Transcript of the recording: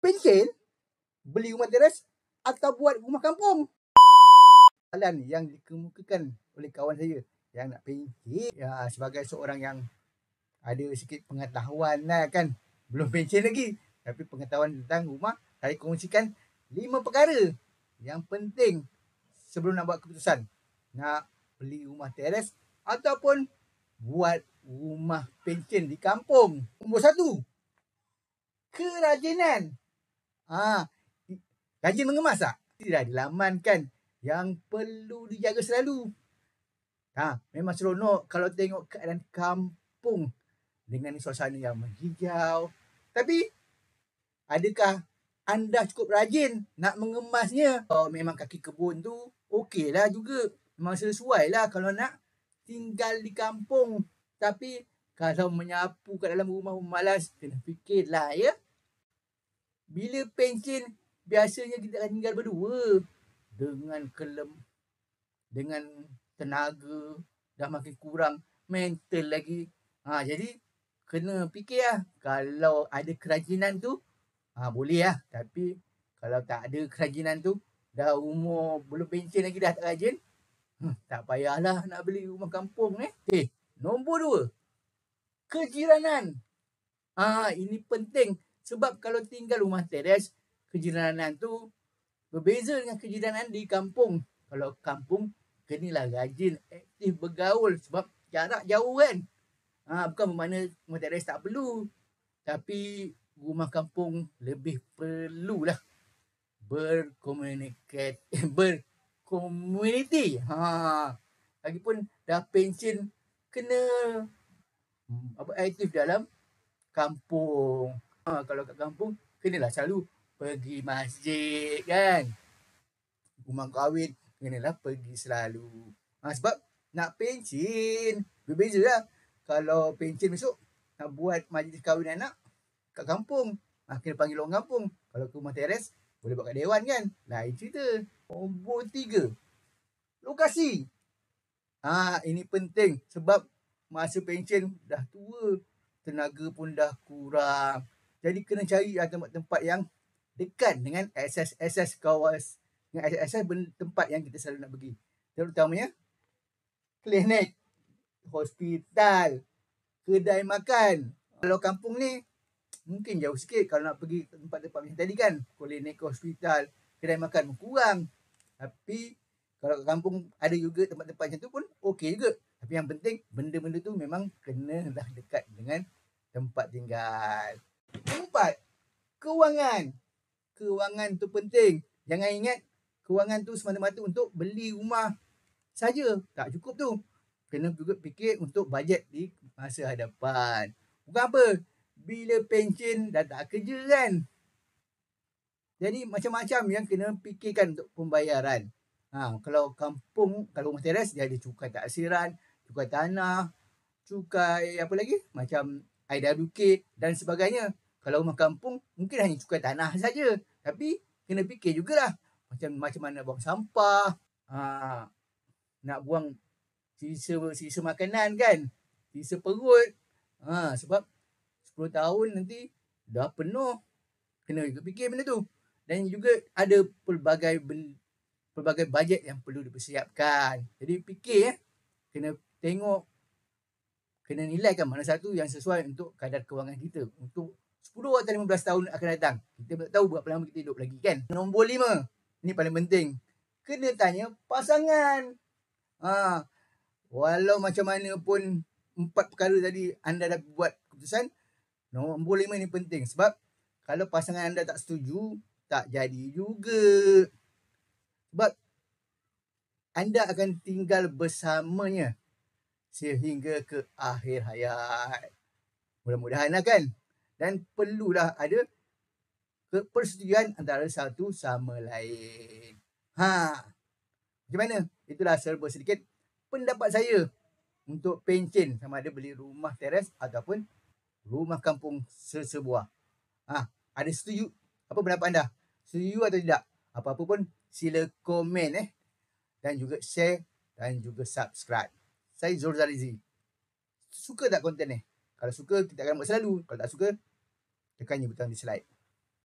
Pencen, beli rumah teres atau buat rumah kampung? Soalan yang dikemukakan oleh kawan saya yang nak pencen, ya, sebagai seorang yang ada sikit pengetahuan lah kan. Belum pencen lagi, tapi pengetahuan tentang rumah, saya kongsikan 5 perkara yang penting sebelum nak buat keputusan nak beli rumah teres ataupun buat rumah pencen di kampung. Nombor 1, kerajinan. Rajin mengemas tak? Tidak dilaman kan, yang perlu dijaga selalu. Memang seronok kalau tengok keadaan kampung dengan suasana yang menghijau. Tapi adakah anda cukup rajin nak mengemasnya? Oh, memang kaki kebun tu okey lah juga. Memang sesuai lah kalau nak tinggal di kampung. Tapi kalau menyapu kat dalam rumah malas, kena fikirlah ya. Bila pencen, biasanya kita akan tinggal berdua. Dengan tenaga dah makin kurang, mental lagi. Jadi kena fikir lah. Kalau ada kerajinan tu, boleh lah. Tapi kalau tak ada kerajinan tu, dah umur belum pencen lagi dah tak rajin, tak payahlah nak beli rumah kampung. Nombor 2, kejiranan. Ini penting sebab kalau tinggal rumah teres, kejiranan tu berbeza dengan kejiranan di kampung. Kalau kampung, kenalah rajin, aktif bergaul sebab jarak jauh kan. Bukan bermakna rumah teres tak perlu. Tapi rumah kampung lebih perlulah berkomuniti. Lagipun dah pencen, kena aktif dalam kampung. Kalau kat kampung, kenalah selalu pergi masjid kan. Rumah kahwin, kenalah pergi selalu. Sebab nak pencen, berbeza lah. Kalau pencen besok nak buat majlis kahwin anak kat kampung, kena panggil orang kampung. Kalau ke rumah teres, boleh buat kat dewan kan. Lain cerita. Nombor 3, lokasi. Ini penting sebab masa pencen dah tua, tenaga pun dah kurang. Jadi kena cari tempat-tempat yang dekat dengan akses kawasan, dengan akses tempat yang kita selalu nak pergi. Terutamanya klinik, hospital, kedai makan. Kalau kampung ni mungkin jauh sikit kalau nak pergi tempat-tempat macam tadi kan. Klinik, hospital, kedai makan kurang. Tapi kalau kat kampung ada juga tempat-tempat macam tu pun okey juga. Tapi yang penting benda-benda tu memang kena dah dekat dengan tempat tinggal. 4, kewangan. Kewangan tu penting. Jangan ingat kewangan tu semata-mata untuk beli rumah saja. Tak cukup tu. Kena juga fikir untuk bajet di masa hadapan. Bukan apa, bila pencen dah tak kerja kan. Jadi macam-macam yang kena fikirkan untuk pembayaran. Kalau kampung, kalau rumah teres, dia ada cukai taksiran, cukai tanah, cukai apa lagi? Macam IWK dan sebagainya. Kalau rumah kampung, mungkin hanya cukai tanah saja. Tapi kena fikir jugalah. Macam mana buang sampah. Nak buang sisa makanan kan. Sisa perut. Sebab 10 tahun nanti dah penuh. Kena juga fikir benda tu. Dan juga ada pelbagai bajet yang perlu dipersiapkan. Jadi fikir kena tengok, kena nilaikan mana satu yang sesuai untuk kadar kewangan kita untuk 10 atau 15 tahun akan datang. Kita tak tahu berapa lama kita hidup lagi kan. Nombor 5, ni paling penting. Kena tanya pasangan. Walau macam mana pun 4 perkara tadi anda dah buat keputusan, nombor 5 ni penting. Sebab kalau pasangan anda tak setuju, tak jadi juga. Sebab anda akan tinggal bersamanya sehingga ke akhir hayat. Mudah-mudahan lah kan. Dan perlulah ada persetujuan antara satu sama lain. Macam mana? Itulah serba sedikit pendapat saya untuk pencen, sama ada beli rumah teres ataupun rumah kampung sesebuah. Ada setuju? Apa pendapat anda? Setuju atau tidak? Apa-apa pun sila komen dan juga share dan juga subscribe. Saya Zul Zarizi. Suka tak konten ni? Kalau suka, kita akan buat selalu. Kalau tak suka, tekan je butang dislike.